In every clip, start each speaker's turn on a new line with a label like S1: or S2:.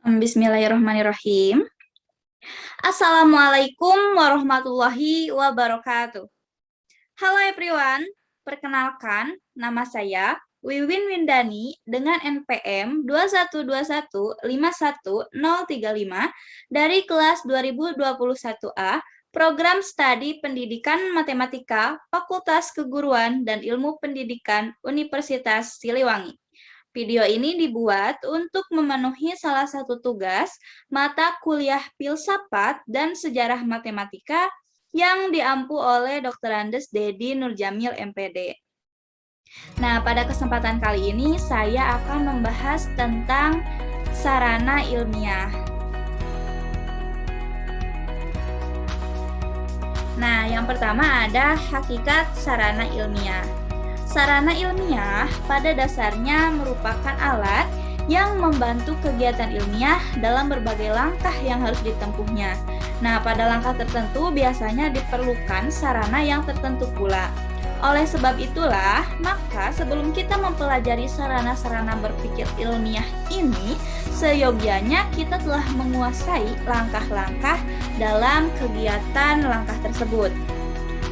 S1: Bismillahirrahmanirrahim. Assalamualaikum warahmatullahi wabarakatuh. Halo everyone, perkenalkan nama saya Wiwin Windani dengan NPM 212151035 dari kelas 2021A Program Studi Pendidikan Matematika Fakultas Keguruan dan Ilmu Pendidikan Universitas Siliwangi. Video ini dibuat untuk memenuhi salah satu tugas mata kuliah Filsafat dan Sejarah Matematika yang diampu oleh Dr. Andes Dedi Nurjamil MPD. Nah, pada kesempatan kali ini saya akan membahas tentang sarana ilmiah. Nah, yang pertama ada hakikat sarana ilmiah. Sarana ilmiah pada dasarnya merupakan alat yang membantu kegiatan ilmiah dalam berbagai langkah yang harus ditempuhnya. Nah, pada langkah tertentu biasanya diperlukan sarana yang tertentu pula. Oleh sebab itulah, maka sebelum kita mempelajari sarana-sarana berpikir ilmiah ini, seyogianya kita telah menguasai langkah-langkah dalam kegiatan langkah tersebut.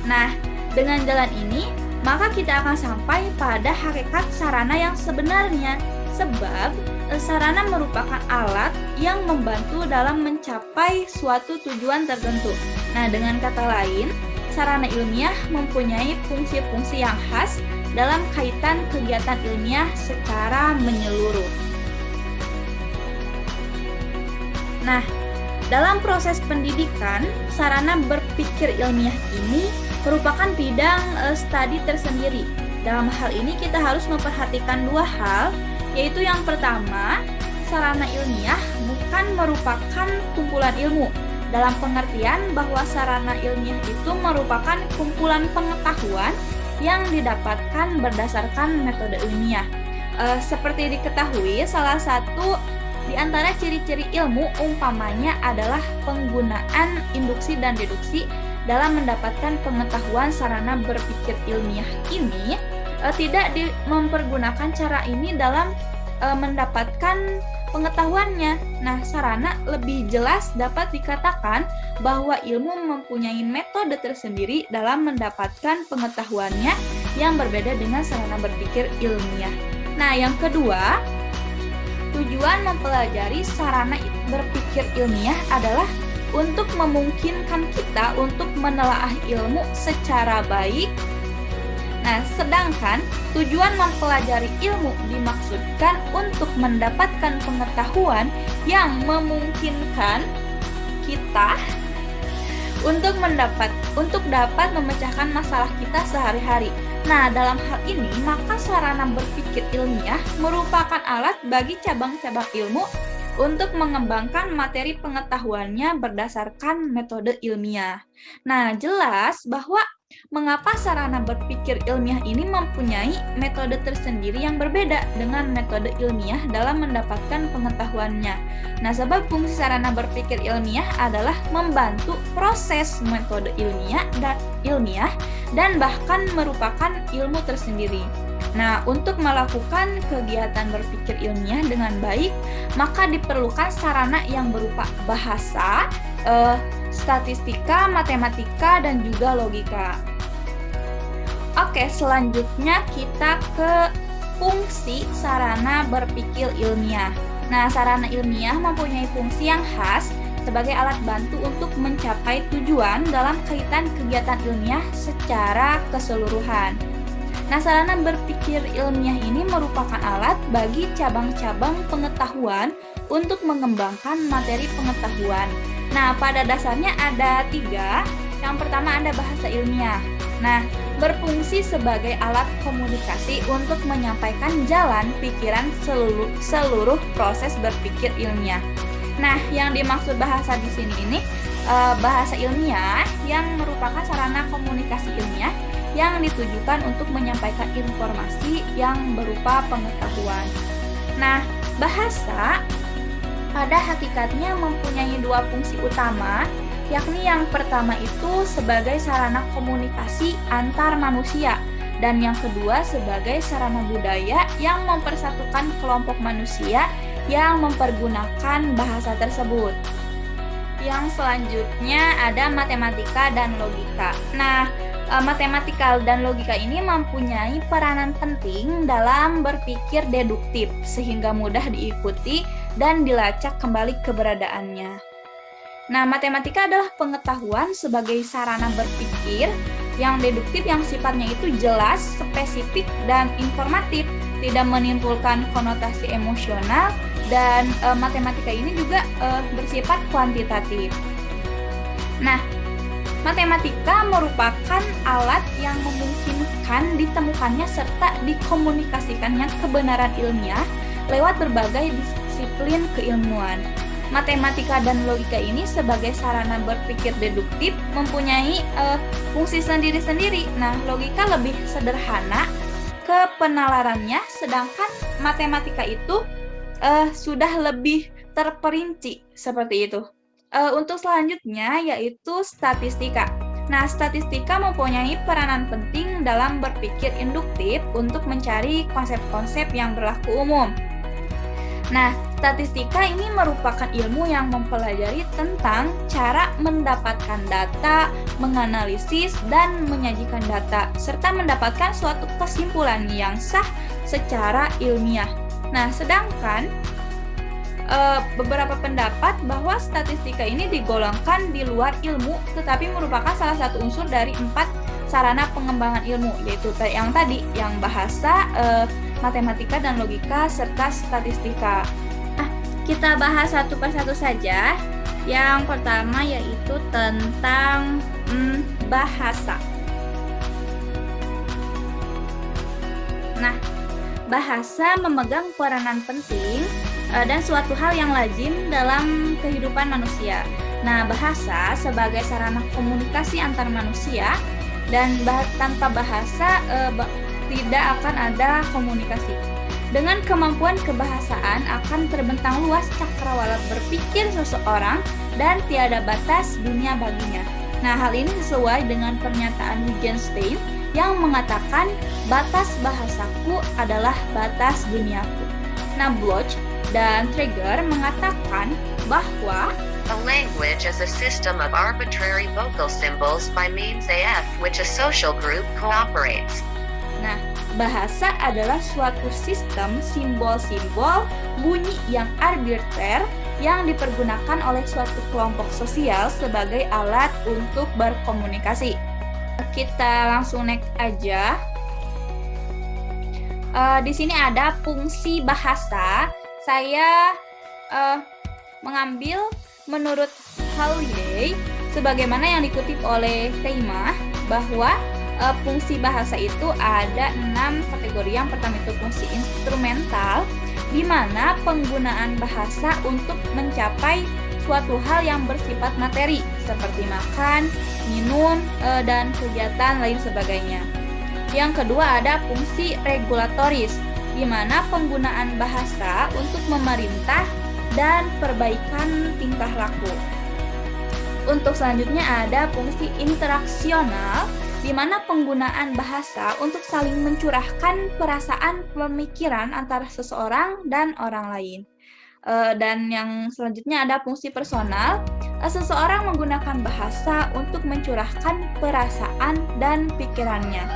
S1: Nah, dengan jalan ini, maka kita akan sampai pada hakikat sarana yang sebenarnya, sebab sarana merupakan alat yang membantu dalam mencapai suatu tujuan tertentu. Nah, dengan kata lain, sarana ilmiah mempunyai fungsi-fungsi yang khas dalam kaitan kegiatan ilmiah secara menyeluruh. Nah, dalam proses pendidikan, sarana berpikir ilmiah ini merupakan bidang studi tersendiri. Dalam hal ini kita harus memperhatikan dua hal, yaitu yang pertama, sarana ilmiah bukan merupakan kumpulan ilmu, dalam pengertian bahwa sarana ilmiah itu merupakan kumpulan pengetahuan yang didapatkan berdasarkan metode ilmiah. Seperti diketahui, salah satu di antara ciri-ciri ilmu umpamanya adalah penggunaan induksi dan deduksi dalam mendapatkan pengetahuan. Sarana berpikir ilmiah ini tidak mempergunakan cara ini dalam mendapatkan pengetahuannya. Nah, sarana lebih jelas dapat dikatakan bahwa ilmu mempunyai metode tersendiri dalam mendapatkan pengetahuannya yang berbeda dengan sarana berpikir ilmiah. Nah, yang kedua, tujuan mempelajari sarana berpikir ilmiah adalah untuk memungkinkan kita untuk menelaah ilmu secara baik. Nah, sedangkan tujuan mempelajari ilmu dimaksudkan untuk mendapatkan pengetahuan yang memungkinkan kita untuk dapat memecahkan masalah kita sehari-hari. Nah, dalam hal ini, maka sarana berpikir ilmiah merupakan alat bagi cabang-cabang ilmu untuk mengembangkan materi pengetahuannya berdasarkan metode ilmiah. Nah, jelas bahwa mengapa sarana berpikir ilmiah ini mempunyai metode tersendiri yang berbeda dengan metode ilmiah dalam mendapatkan pengetahuannya. Nah, sebab fungsi sarana berpikir ilmiah adalah membantu proses metode ilmiah dan bahkan merupakan ilmu tersendiri. Nah, untuk melakukan kegiatan berpikir ilmiah dengan baik, maka diperlukan sarana yang berupa bahasa, statistika, matematika, dan juga logika. Oke, selanjutnya kita ke fungsi sarana berpikir ilmiah. Nah, sarana ilmiah mempunyai fungsi yang khas sebagai alat bantu untuk mencapai tujuan dalam kaitan kegiatan ilmiah secara keseluruhan. Nah, sarana berpikir ilmiah ini merupakan alat bagi cabang-cabang pengetahuan untuk mengembangkan materi pengetahuan. Nah, pada dasarnya ada 3. Yang pertama ada bahasa ilmiah. Nah, berfungsi sebagai alat komunikasi untuk menyampaikan jalan pikiran seluruh proses berpikir ilmiah. Nah, yang dimaksud bahasa di sini ini bahasa ilmiah yang merupakan sarana komunikasi ilmiah yang ditujukan untuk menyampaikan informasi yang berupa pengetahuan. Nah, bahasa pada hakikatnya mempunyai 2 fungsi utama, yakni yang pertama itu sebagai sarana komunikasi antar manusia, dan yang kedua sebagai sarana budaya yang mempersatukan kelompok manusia yang mempergunakan bahasa tersebut. Yang selanjutnya ada matematika dan logika. Nah, matematika dan logika ini mempunyai peranan penting dalam berpikir deduktif, sehingga mudah diikuti dan dilacak kembali keberadaannya. Nah, matematika adalah pengetahuan sebagai sarana berpikir yang deduktif yang sifatnya itu jelas, spesifik, dan informatif, tidak menimbulkan konotasi emosional, dan matematika ini juga bersifat kuantitatif. Nah, matematika merupakan alat yang memungkinkan ditemukannya serta dikomunikasikannya kebenaran ilmiah lewat berbagai disiplin keilmuan. Matematika dan logika ini sebagai sarana berpikir deduktif mempunyai fungsi sendiri-sendiri. Nah, logika lebih sederhana ke penalarannya, sedangkan matematika itu sudah lebih terperinci seperti itu. Untuk selanjutnya yaitu statistika. Nah, statistika mempunyai peranan penting dalam berpikir induktif untuk mencari konsep-konsep yang berlaku umum. Nah, statistika ini merupakan ilmu yang mempelajari tentang cara mendapatkan data, menganalisis, dan menyajikan data, serta mendapatkan suatu kesimpulan yang sah secara ilmiah. Nah, sedangkan beberapa pendapat bahwa statistika ini digolongkan di luar ilmu, tetapi merupakan salah satu unsur dari 4 sarana pengembangan ilmu, yaitu yang tadi, yang bahasa, matematika dan logika, serta statistika. Nah, kita bahas satu persatu saja. Yang pertama yaitu tentang bahasa. Nah, bahasa memegang peranan penting dan suatu hal yang lazim dalam kehidupan manusia. Nah, bahasa sebagai sarana komunikasi antar manusia, dan tanpa bahasa tidak akan ada komunikasi. Dengan kemampuan kebahasaan akan terbentang luas cakrawala berpikir seseorang dan tiada batas dunia baginya. Nah, hal ini sesuai dengan pernyataan Wittgenstein yang mengatakan batas bahasaku adalah batas duniaku. Nah, Bloch dan Traeger mengatakan bahwa
S2: a language is a system of arbitrary vocal symbols by means of which a social group cooperates.
S1: Nah, bahasa adalah suatu sistem simbol-simbol bunyi yang arbiter yang dipergunakan oleh suatu kelompok sosial sebagai alat untuk berkomunikasi. Kita langsung next aja. Di sini ada fungsi bahasa. Saya mengambil menurut Halliday sebagaimana yang dikutip oleh Teimah bahwa fungsi bahasa itu ada 6 kategori. Yang pertama itu fungsi instrumental, di mana penggunaan bahasa untuk mencapai suatu hal yang bersifat materi seperti makan, minum, dan kegiatan lain sebagainya. Yang kedua ada fungsi regulatoris, di mana penggunaan bahasa untuk memerintah dan perbaikan tingkah laku. Untuk selanjutnya ada fungsi interaksional, di mana penggunaan bahasa untuk saling mencurahkan perasaan pemikiran antara seseorang dan orang lain. Dan yang selanjutnya ada fungsi personal, seseorang menggunakan bahasa untuk mencurahkan perasaan dan pikirannya.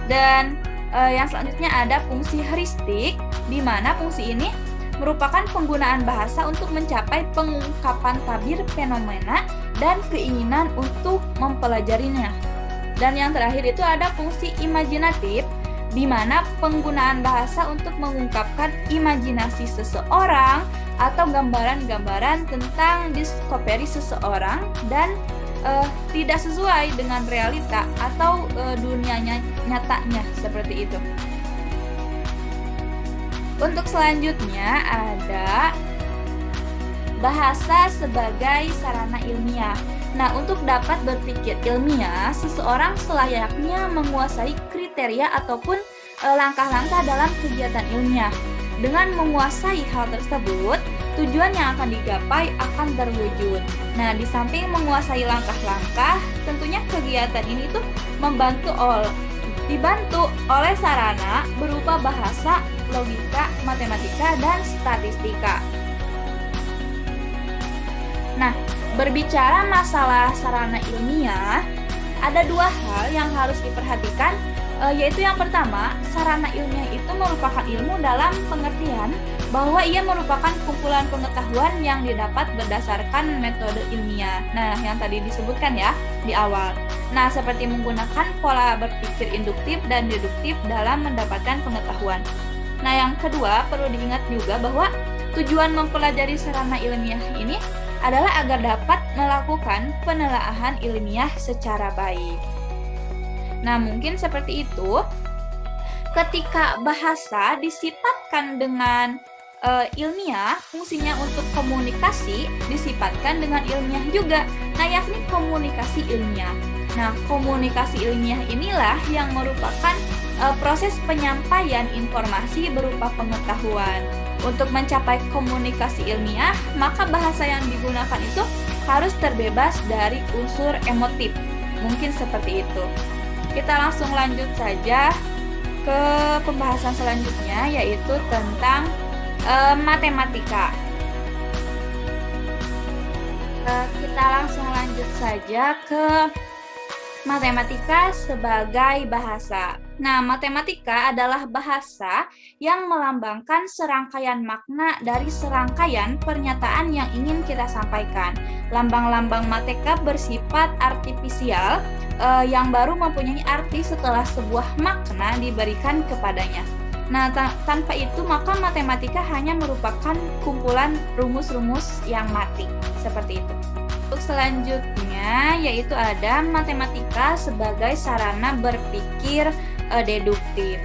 S1: Dan yang selanjutnya ada fungsi heuristik, di mana fungsi ini merupakan penggunaan bahasa untuk mencapai pengungkapan tabir fenomena dan keinginan untuk mempelajarinya. Dan yang terakhir itu ada fungsi imajinatif, di mana penggunaan bahasa untuk mengungkapkan imajinasi seseorang atau gambaran-gambaran tentang discovery seseorang dan tidak sesuai dengan realita atau dunia nyatanya, seperti itu. Untuk selanjutnya ada bahasa sebagai sarana ilmiah. Nah, untuk dapat berpikir ilmiah, seseorang selayaknya menguasai kriteria ataupun langkah-langkah dalam kegiatan ilmiah. Dengan menguasai hal tersebut, tujuan yang akan digapai akan terwujud. Nah, di samping menguasai langkah-langkah, tentunya kegiatan ini tuh dibantu oleh sarana berupa bahasa logika, matematika, dan statistika. Nah, berbicara masalah sarana ilmiah, ada dua hal yang harus diperhatikan, yaitu yang pertama, sarana ilmiah itu merupakan ilmu dalam pengertian bahwa ia merupakan kumpulan pengetahuan yang didapat berdasarkan metode ilmiah. Nah, yang tadi disebutkan ya di awal. Nah, seperti menggunakan pola berpikir induktif dan deduktif dalam mendapatkan pengetahuan. Nah, yang kedua perlu diingat juga bahwa tujuan mempelajari sarana ilmiah ini adalah agar dapat melakukan penelaahan ilmiah secara baik. Nah, mungkin seperti itu. Ketika bahasa disifatkan dengan ilmiah, fungsinya untuk komunikasi disifatkan dengan ilmiah juga. Nah, yakni komunikasi ilmiah. Nah, komunikasi ilmiah inilah yang merupakan proses penyampaian informasi berupa pengetahuan. Untuk mencapai komunikasi ilmiah, maka bahasa yang digunakan itu harus terbebas dari unsur emotif. Mungkin seperti itu. Kita langsung lanjut saja ke pembahasan selanjutnya, yaitu tentang matematika. Kita langsung lanjut saja ke matematika sebagai bahasa. Nah, matematika adalah bahasa yang melambangkan serangkaian makna dari serangkaian pernyataan yang ingin kita sampaikan. Lambang-lambang matematika bersifat artifisial yang baru mempunyai arti setelah sebuah makna diberikan kepadanya. Nah, tanpa itu maka matematika hanya merupakan kumpulan rumus-rumus yang mati, seperti itu. Untuk selanjutnya yaitu ada matematika sebagai sarana berpikir deduktif.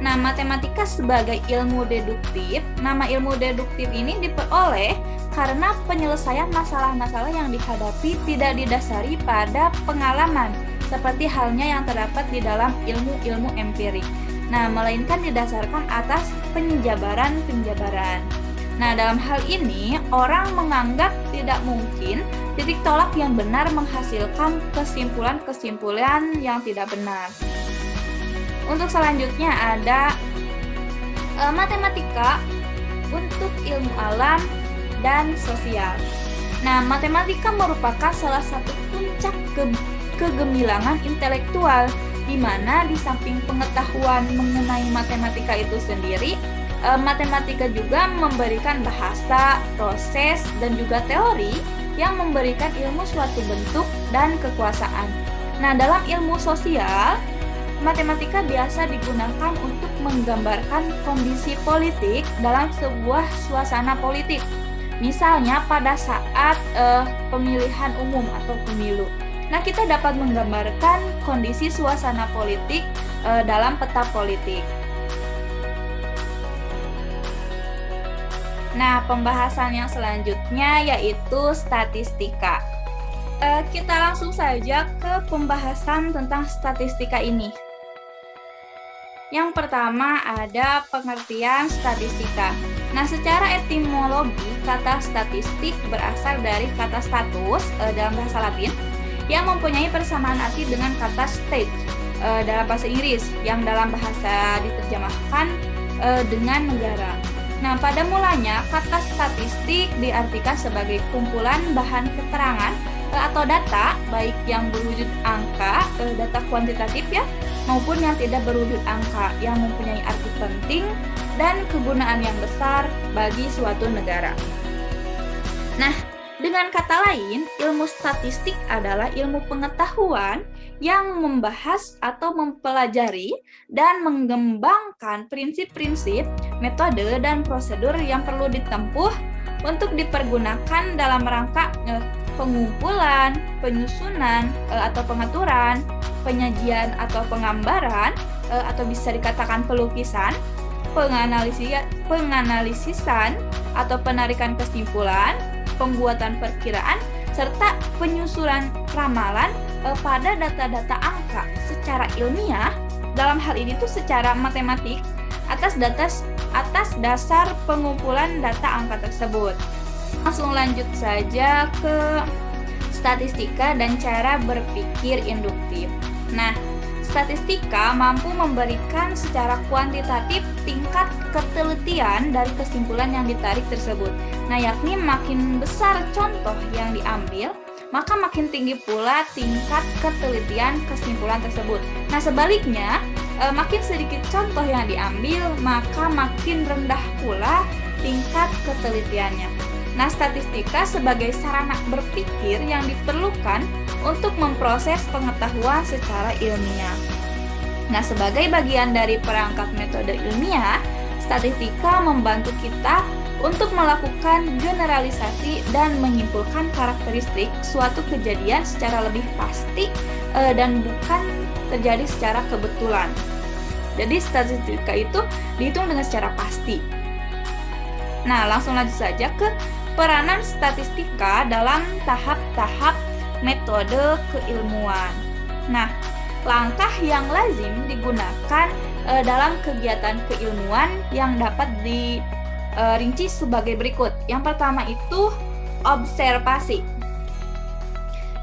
S1: Nah, matematika sebagai ilmu deduktif, nama ilmu deduktif ini diperoleh karena penyelesaian masalah-masalah yang dihadapi tidak didasari pada pengalaman, seperti halnya yang terdapat di dalam ilmu-ilmu empirik. Nah, melainkan didasarkan atas penjabaran-penjabaran. Nah, dalam hal ini, orang menganggap tidak mungkin titik tolak yang benar menghasilkan kesimpulan-kesimpulan yang tidak benar. Untuk selanjutnya ada matematika untuk ilmu alam dan sosial. Nah, matematika merupakan salah satu puncak kegemilangan intelektual, di mana di samping pengetahuan mengenai matematika itu sendiri, matematika juga memberikan bahasa, proses, dan juga teori yang memberikan ilmu suatu bentuk dan kekuasaan. Nah, dalam ilmu sosial, matematika biasa digunakan untuk menggambarkan kondisi politik dalam sebuah suasana politik. Misalnya pada saat pemilihan umum atau pemilu. Nah, kita dapat menggambarkan kondisi suasana politik dalam peta politik. Nah, pembahasan yang selanjutnya yaitu statistika. Kita langsung saja ke pembahasan tentang statistika ini. Yang pertama ada pengertian statistika. Nah, secara etimologi, kata statistik berasal dari kata status dalam bahasa Latin yang mempunyai persamaan arti dengan kata state dalam bahasa Inggris yang dalam bahasa diterjemahkan dengan negara. Nah, pada mulanya kata statistik diartikan sebagai kumpulan bahan keterangan atau data, baik yang berwujud angka, data kuantitatif ya, maupun yang tidak berwujud angka, yang mempunyai arti penting dan kegunaan yang besar bagi suatu negara. Nah, dengan kata lain, ilmu statistik adalah ilmu pengetahuan yang membahas atau mempelajari dan mengembangkan prinsip-prinsip, metode, dan prosedur yang perlu ditempuh untuk dipergunakan dalam rangka pengumpulan, penyusunan atau pengaturan, penyajian atau penggambaran, atau bisa dikatakan pelukisan, penganalisisan atau penarikan kesimpulan, pembuatan perkiraan, serta penyusunan ramalan pada data-data angka secara ilmiah, dalam hal ini tuh secara matematik, atas dasar pengumpulan data angka tersebut. Langsung lanjut saja ke statistika dan cara berpikir induktif. Nah, Statistika mampu memberikan secara kuantitatif tingkat ketelitian dari kesimpulan yang ditarik tersebut. Nah, yakni makin besar contoh yang diambil, maka makin tinggi pula tingkat ketelitian kesimpulan tersebut. Nah, sebaliknya, makin sedikit contoh yang diambil, maka makin rendah pula tingkat ketelitiannya. Nah, statistika sebagai sarana berpikir yang diperlukan untuk memproses pengetahuan secara ilmiah. Nah, sebagai bagian dari perangkat metode ilmiah, statistika membantu kita untuk melakukan generalisasi dan menyimpulkan karakteristik suatu kejadian secara lebih pasti dan bukan terjadi secara kebetulan. Jadi, statistika itu dihitung dengan secara pasti. Nah, langsung lanjut saja ke peranan statistika dalam tahap-tahap metode keilmuan. Nah, langkah yang lazim digunakan dalam kegiatan keilmuan yang dapat dirinci sebagai berikut. Yang pertama itu observasi,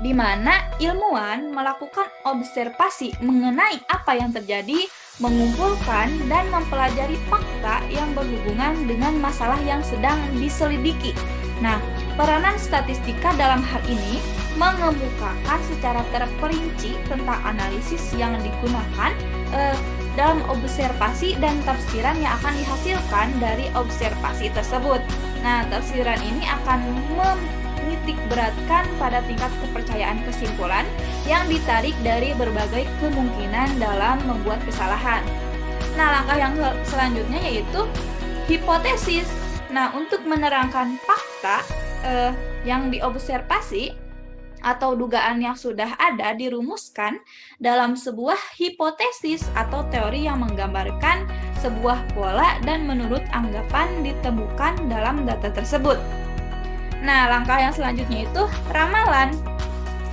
S1: di mana ilmuwan melakukan observasi mengenai apa yang terjadi, mengumpulkan dan mempelajari fakta yang berhubungan dengan masalah yang sedang diselidiki. Nah, peranan statistika dalam hal ini mengemukakan secara terperinci tentang analisis yang digunakan dalam observasi dan tafsiran yang akan dihasilkan dari observasi tersebut. Nah, tafsiran ini akan menitik beratkan pada tingkat kepercayaan kesimpulan yang ditarik dari berbagai kemungkinan dalam membuat kesalahan. Nah, langkah yang selanjutnya yaitu hipotesis. Nah, untuk menerangkan fakta yang diobservasi atau dugaan yang sudah ada dirumuskan dalam sebuah hipotesis atau teori yang menggambarkan sebuah pola dan menurut anggapan ditemukan dalam data tersebut. Nah, langkah yang selanjutnya itu ramalan,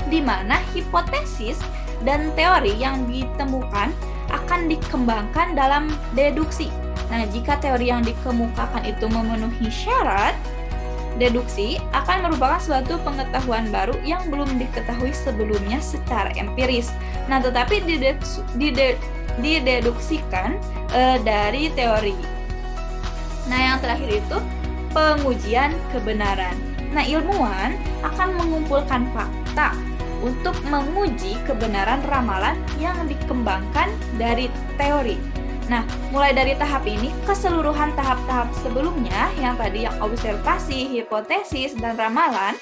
S1: di mana hipotesis dan teori yang ditemukan akan dikembangkan dalam deduksi. Nah, jika teori yang dikemukakan itu memenuhi syarat, deduksi akan merupakan suatu pengetahuan baru yang belum diketahui sebelumnya secara empiris. Nah, tetapi dideduksikan dari teori. Nah, yang terakhir itu pengujian kebenaran. Nah, ilmuwan akan mengumpulkan fakta untuk menguji kebenaran ramalan yang dikembangkan dari teori. Nah, mulai dari tahap ini, keseluruhan tahap-tahap sebelumnya yang tadi yang observasi, hipotesis, dan ramalan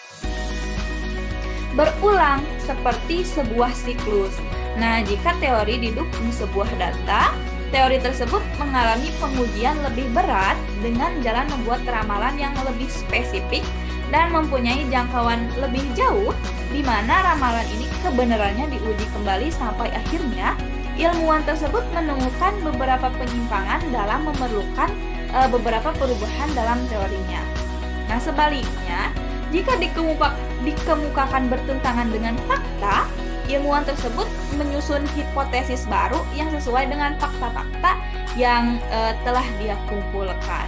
S1: berulang seperti sebuah siklus. Nah, jika teori didukung sebuah data, teori tersebut mengalami pengujian lebih berat dengan jalan membuat ramalan yang lebih spesifik dan mempunyai jangkauan lebih jauh, di mana ramalan ini kebenarannya diuji kembali sampai akhirnya ilmuwan tersebut menemukan beberapa penyimpangan dalam memerlukan beberapa perubahan dalam teorinya. Nah, sebaliknya, jika dikemukakan bertentangan dengan fakta, ilmuwan tersebut menyusun hipotesis baru yang sesuai dengan fakta-fakta yang telah dia kumpulkan.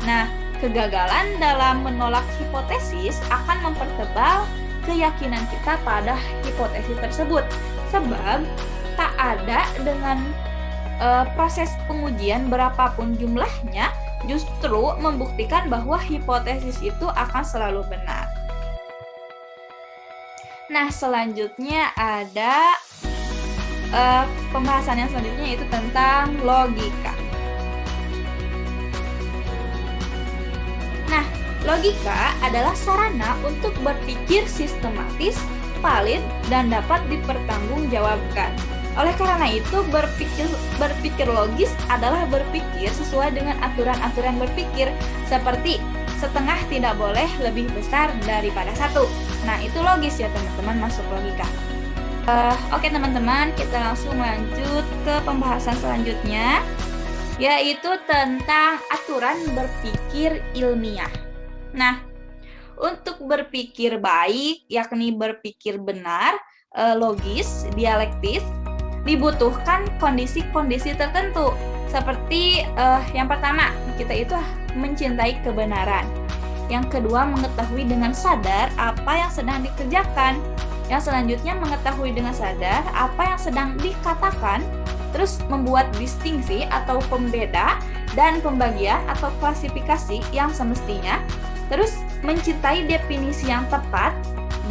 S1: Nah, kegagalan dalam menolak hipotesis akan mempertebal keyakinan kita pada hipotesis tersebut, sebab tak ada dengan proses pengujian berapapun jumlahnya justru membuktikan bahwa hipotesis itu akan selalu benar. Nah, selanjutnya ada pembahasan yang selanjutnya yaitu tentang logika. Nah, logika adalah sarana untuk berpikir sistematis, valid, dan dapat dipertanggungjawabkan. Oleh karena itu, berpikir logis adalah berpikir sesuai dengan aturan-aturan berpikir, seperti setengah tidak boleh lebih besar daripada satu. Nah, itu logis ya teman-teman, masuk logika. Oke teman-teman, kita langsung lanjut ke pembahasan selanjutnya, yaitu tentang aturan berpikir ilmiah. Nah, untuk berpikir baik, yakni berpikir benar, logis, dialektis, dibutuhkan kondisi-kondisi tertentu. Seperti yang pertama, kita itu mencintai kebenaran. Yang kedua, mengetahui dengan sadar apa yang sedang dikerjakan. Yang selanjutnya mengetahui dengan sadar apa yang sedang dikatakan, terus membuat distingsi atau pembeda dan pembagian atau klasifikasi yang semestinya, terus mencintai definisi yang tepat,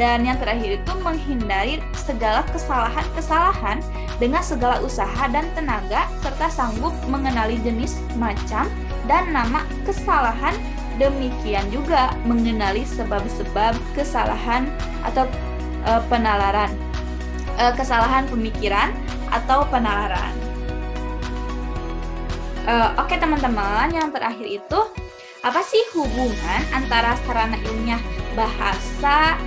S1: dan yang terakhir itu menghindari segala kesalahan-kesalahan dengan segala usaha dan tenaga, serta sanggup mengenali jenis, macam, dan nama kesalahan. Demikian juga mengenali sebab-sebab kesalahan atau penalaran, kesalahan pemikiran atau penalaran. Oke teman-teman, yang terakhir itu apa sih hubungan antara sarana ilmiah bahasa,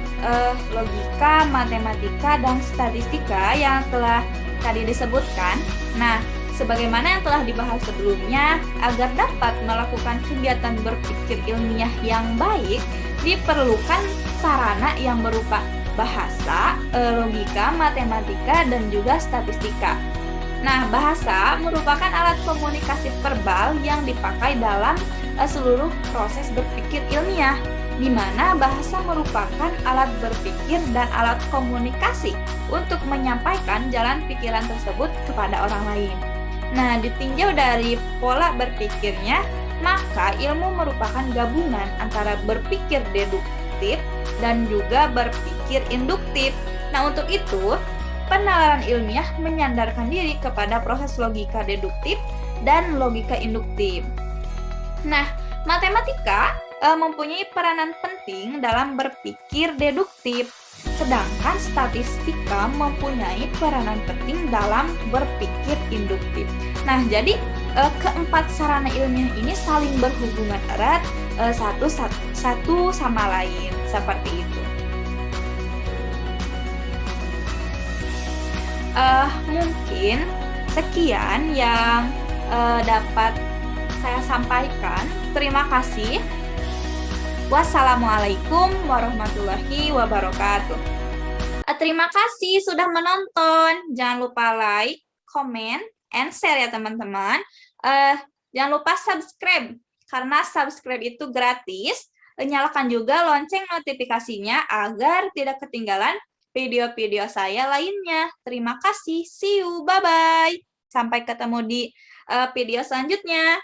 S1: logika, matematika, dan statistika yang telah tadi disebutkan? Nah, sebagaimana yang telah dibahas sebelumnya, agar dapat melakukan kegiatan berpikir ilmiah yang baik, diperlukan sarana yang berupa bahasa, logika, matematika, dan juga statistika. Nah, bahasa merupakan alat komunikasi verbal yang dipakai dalam seluruh proses berpikir ilmiah, di mana bahasa merupakan alat berpikir dan alat komunikasi untuk menyampaikan jalan pikiran tersebut kepada orang lain. Nah, ditinjau dari pola berpikirnya, maka ilmu merupakan gabungan antara berpikir deduktif dan juga berpikir induktif. Nah, untuk itu, penalaran ilmiah menyandarkan diri kepada proses logika deduktif dan logika induktif. Nah, matematika mempunyai peranan penting dalam berpikir deduktif, sedangkan statistika mempunyai peranan penting dalam berpikir induktif. Nah, jadi keempat sarana ilmiah ini saling berhubungan erat satu sama lain, seperti itu. Mungkin sekian yang dapat saya sampaikan. Terima kasih. Wassalamualaikum warahmatullahi wabarakatuh. Terima kasih sudah menonton. Jangan lupa like, comment, and share ya teman-teman. Jangan lupa subscribe, karena subscribe itu gratis. Nyalakan juga lonceng notifikasinya agar tidak ketinggalan video-video saya lainnya. Terima kasih. See you. Bye-bye. Sampai ketemu di video selanjutnya.